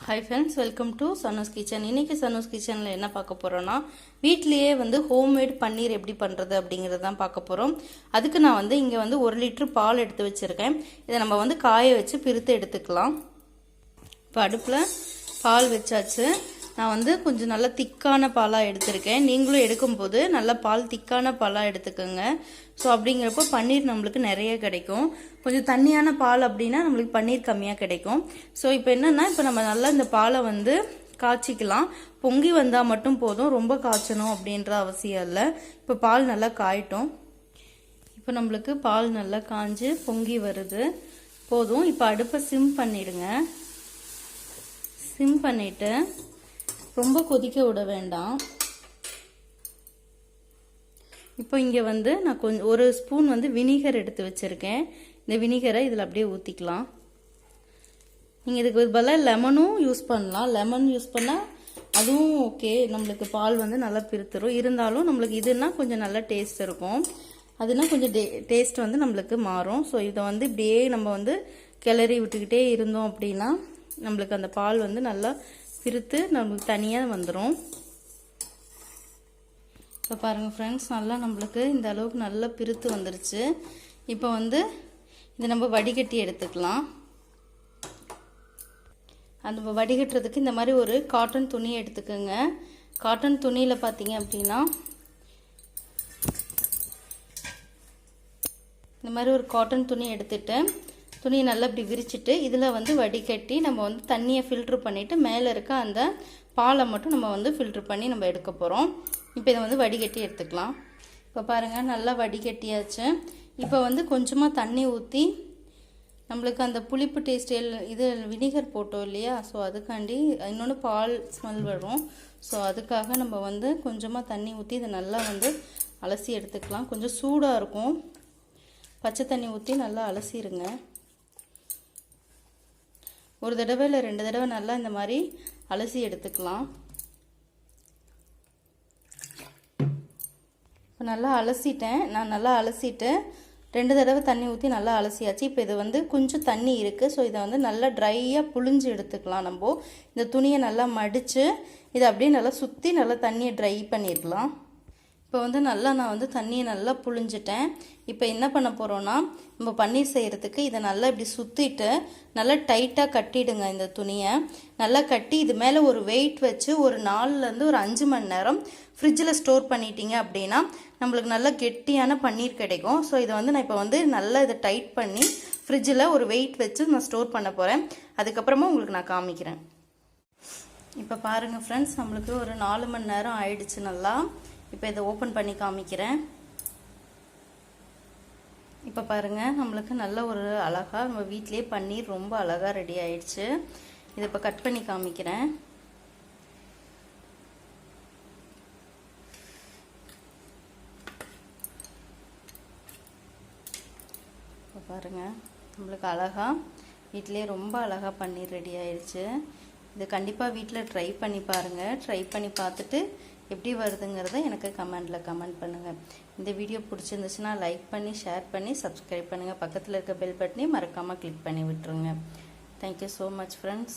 Hi friends, welcome to Sanu's Kitchen. இன்னைக்கு Sanu's Kitchenல என்ன பார்க்க போறோம்னா வீட்லயே ஹோம்மேட் பன்னீர் எப்படி பண்றது அப்படிங்கறத தான் பார்க்க போறோம். அதுக்கு நான் இங்க 1 லிட்டர் பால் எடுத்து வச்சிருக்கேன். இத நம்ம காய வச்சு பிரித்து எடுத்துக்கலாம். இப்போ அடுப்புல பால் வச்சாச்சு. நான் கொஞ்சம் நல்ல திக்கான பாலா எடுத்துர்க்கேன். நீங்களும் எடுக்கும்போது நல்ல பால் திக்கான பாலா எடுத்துக்கங்க. சோ அப்படிங்கறப்ப பன்னீர் நமக்கு நிறைய கிடைக்கும். கொஞ்சம் தண்ணியான பால் அப்படினா நமக்கு பன்னீர் கம்மியா கிடைக்கும். சோ இப்போ என்னன்னா இப்போ நம்ம நல்லா இந்த பாலை காய்ச்சிக்கலாம். பொங்கி வந்தா மட்டும் போதும். ரொம்ப காய்ச்சணும் அப்படின்ற அவசியம் இல்ல. இப்போ பால் நல்லா காயட்டும். இப்போ நமக்கு பால் நல்லா காஞ்சு பொங்கி வருது. போதும். இப்போ அடுப்பை சிம் பண்ணிடுங்க. சிம் பண்ணிட்டு ரொம்ப கொதிக்க விட வேண்டாம். இப்போ இங்க நான் கொஞ்சம் 1 ஸ்பூன் வினிகர் எடுத்து வச்சிருக்கேன். இந்த வினிகரை இதுல அப்படியே ஊத்திக்கலாம். நீங்க இதுக்கு பதிலா லெமனும் யூஸ் பண்ணலாம். லெமன் யூஸ் பண்ணா அதுவும் ஓகே. நமக்கு பால் நல்லா பிரித்துரும். இருந்தாலும் நமக்கு இதுனா கொஞ்சம் நல்ல டேஸ்ட் இருக்கும். அதுனா கொஞ்சம் டேஸ்ட் நமக்கு மாறும். சோ இத இப்படியே நம்ம கிளறி விட்டுக்கிட்டே இருந்தோம் அப்படினா நமக்கு அந்த பால் நல்லா பிரித்து நமக்கு தனியா வந்துரும். இப்போ பாருங்க फ्रेंड्स, நல்லா நமக்கு இந்த அளவுக்கு நல்லா பிரித்து வந்துருச்சு. இப்போ இத நம்ம வடிகட்டி எடுத்துக்கலாம். அந்த வடிகட்டுறதுக்கு இந்த மாதிரி ஒரு காட்டன் துணி எடுத்துக்கங்க. காட்டன் துணியில பாத்தீங்க அப்படினா இந்த மாதிரி ஒரு காட்டன் துணி எடுத்துட்டு துணியை நல்லா இப்படி விரிச்சிட்டு இதுல வடிகட்டி நம்ம தண்ணியை ஃபில்டர் பண்ணிட்டு மேல இருக்க அந்த பாலை மட்டும் நம்ம ஃபில்டர் பண்ணி நம்ம எடுக்க போறோம். இப்போ இத வடிகட்டி எடுத்துக்கலாம். இப்போ பாருங்க நல்லா வடிகட்டியாச்சு. இப்போ கொஞ்சமா தண்ணி ஊத்தி நமக்கு அந்த புளிப்பு டேஸ்ட் இது வினிகர் போட்டோம் இல்லையா? சோ அதுக்காண்டி இன்னொரு பால் ஸ்மெல் வரும். சோ அதுக்காக நம்ம கொஞ்சமா தண்ணி ஊத்தி இத நல்லா அலசி எடுத்துக்கலாம். கொஞ்சம் சூடா இருக்கும். பச்சை தண்ணி ஊத்தி நல்லா அலசிடுங்க. ஒரு தடவை இல்ல 2 தடவை நல்லா இந்த மாதிரி அலசி எடுத்துக்கலாம். இப்போ நல்லா அலசிட்டேன். நான் நல்லா அலசிட்டு 2 தடவை தண்ணி ஊத்தி நல்லா அலசியாச்சு. இப்போ இது கொஞ்சம் தண்ணி இருக்கு. சோ இத நல்லா ட்ரையா புழிஞ்சு எடுத்துக்கலாம். நம்ம இந்த துணியை நல்லா மடிச்சு இத அப்படியே நல்லா சுத்தி நல்லா தண்ணியை ட்ரை பண்ணிரலாம். இப்போ நல்லா நான் தண்ணியை நல்லா புழிஞ்சிட்டேன். இப்போ என்ன பண்ண போறோம்னா நம்ம பன்னீர் செய்யறதுக்கு இத நல்லா இப்படி சுத்திட்டு நல்லா டைட்டா கட்டிடுங்க. இந்த துணியை நல்லா கட்டி இது மேல ஒரு வெயிட் வச்சு ஒரு 4 ல இருந்து ஒரு 5 மணி நேரம் ஃப்ரிட்ஜ்ல ஸ்டோர் பண்ணிட்டீங்க அப்படினா நமக்கு நல்ல கெட்டியான பன்னீர் கிடைக்கும். சோ இத நான் இப்போ நல்லா இத டைட் பண்ணி ஃப்ரிட்ஜ்ல ஒரு வெயிட் வச்சு நான் ஸ்டோர் பண்ண போறேன். அதுக்கு அப்புறமா உங்களுக்கு நான் காமிக்கிறேன். இப்போ பாருங்க फ्रेंड्स, நமக்கு ஒரு 4 மணி நேரம் ஆயிடுச்சு நல்லா. இப்போ இத ஓபன் பண்ணி காமிக்கிறேன். இப்போ பாருங்க நமக்கு நல்ல ஒரு அழகா நம்ம வீட்லயே பன்னீர் ரொம்ப அழகா ரெடி ஆயிடுச்சு. இத இப்ப கட் பண்ணி காமிக்கிறேன். இப்போ பாருங்க நமக்கு அழகா வீட்லயே ரொம்ப அழகா பன்னீர் ரெடி ஆயிடுச்சு. இது கண்டிப்பா வீட்ல ட்ரை பண்ணி பாருங்க. ட்ரை பண்ணி பார்த்துட்டு எப்படி வருதுங்கறதை எனக்கு கமெண்ட்ல கமெண்ட் பண்ணுங்க. இந்த வீடியோ பிடிச்சிருந்துச்சுனா லைக் பண்ணி ஷேர் பண்ணி சப்ஸ்கிரைப் பண்ணுங்க. பக்கத்துல இருக்க பெல் பட்டனை மறக்காம கிளிக் பண்ணி விட்டுருங்க. Thank you so much friends.